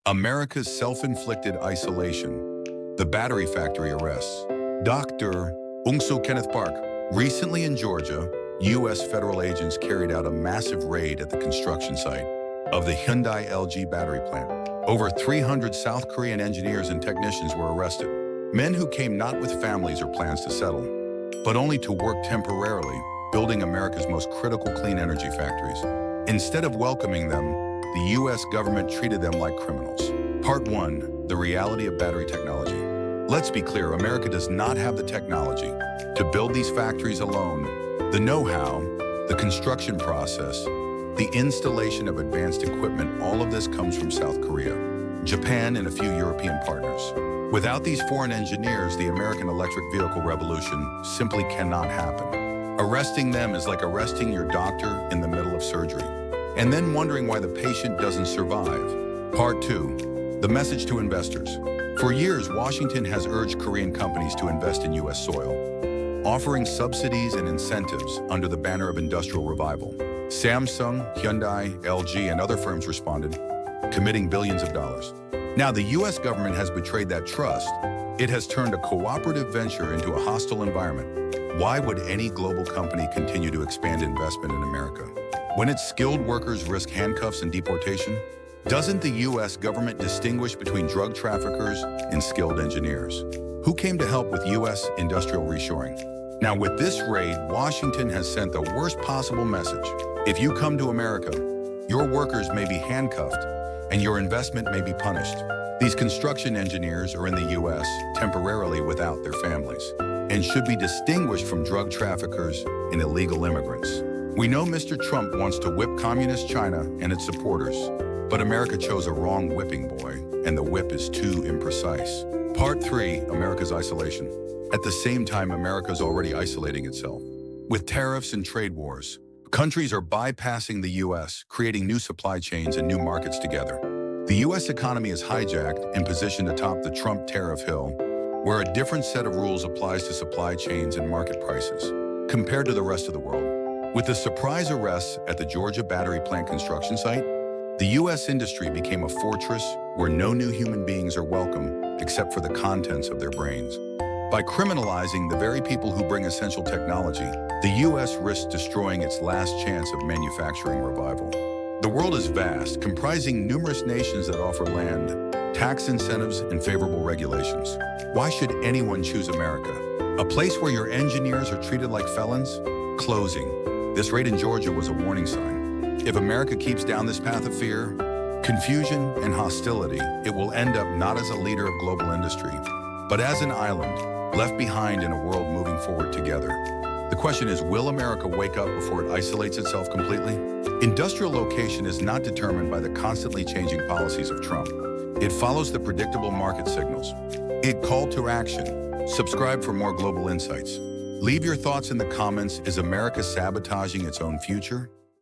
America's self-inflicted isolation, the battery factory arrests. Dr. Ungsu Kenneth Park. Recently in Georgia, U.S. federal agents carried out a massive raid at the construction site of the Hyundai LG battery plant. Over 300 South Korean engineers and technicians were arrested. Men who came not with families or plans to settle, but only to work temporarily, building America's most critical clean energy factories. Instead of welcoming them, the U.S. government treated them like criminals. Part 1. The reality of battery technology. Let's be clear, America does not have the technology to build these factories alone. The know-how, the construction process, the installation of advanced equipment, all of this comes from South Korea, Japan, and a few European partners. Without these foreign engineers, the American electric vehicle revolution simply cannot happen. Arresting them is like arresting your doctor in the middle of surgery, and then wondering why the patient doesn't survive. Part 2. The message to investors. For years, Washington has urged Korean companies to invest in U.S. soil, offering subsidies and incentives under the banner of industrial revival. Samsung, Hyundai, LG, and other firms responded, committing billions of dollars. Now, the U.S. government has betrayed that trust. It has turned a cooperative venture into a hostile environment. Why would any global company continue to expand investment in America when its skilled workers risk handcuffs and deportation? Doesn't the U.S. government distinguish between drug traffickers and skilled engineers? Who came to help with U.S. industrial reshoring? Now, with this raid, Washington has sent the worst possible message. If you come to America, your workers may be handcuffed and your investment may be punished. These construction engineers are in the U.S. temporarily without their families and should be distinguished from drug traffickers and illegal immigrants. We know Mr. Trump wants to whip communist China and its supporters, but America chose a wrong whipping boy, and the whip is too imprecise. Part 3. America's isolation. At the same time, America is already isolating itself. With tariffs and trade wars, countries are bypassing the U.S., creating new supply chains and new markets together. The U.S. economy is hijacked and positioned atop the Trump tariff hill, where a different set of rules applies to supply chains and market prices compared to the rest of the world. With the surprise arrests at the Georgia battery plant construction site, the U.S. industry became a fortress where no new human beings are welcome except for the contents of their brains. By criminalizing the very people who bring essential technology, the U.S. risks destroying its last chance of manufacturing revival. The world is vast, comprising numerous nations that offer land, tax incentives, and favorable regulations. Why should anyone choose America? A place where your engineers are treated like felons? Closing. This raid in Georgia was a warning sign. If America keeps down this path of fear, confusion, and hostility, it will end up not as a leader of global industry, but as an island, left behind in a world moving forward together. The question is, will America wake up before it isolates itself completely? Industrial location is not determined by the constantly changing policies of Trump. It follows the predictable market signals. It called to action. Subscribe for more global insights. Leave your thoughts in the comments. Is America sabotaging its own future?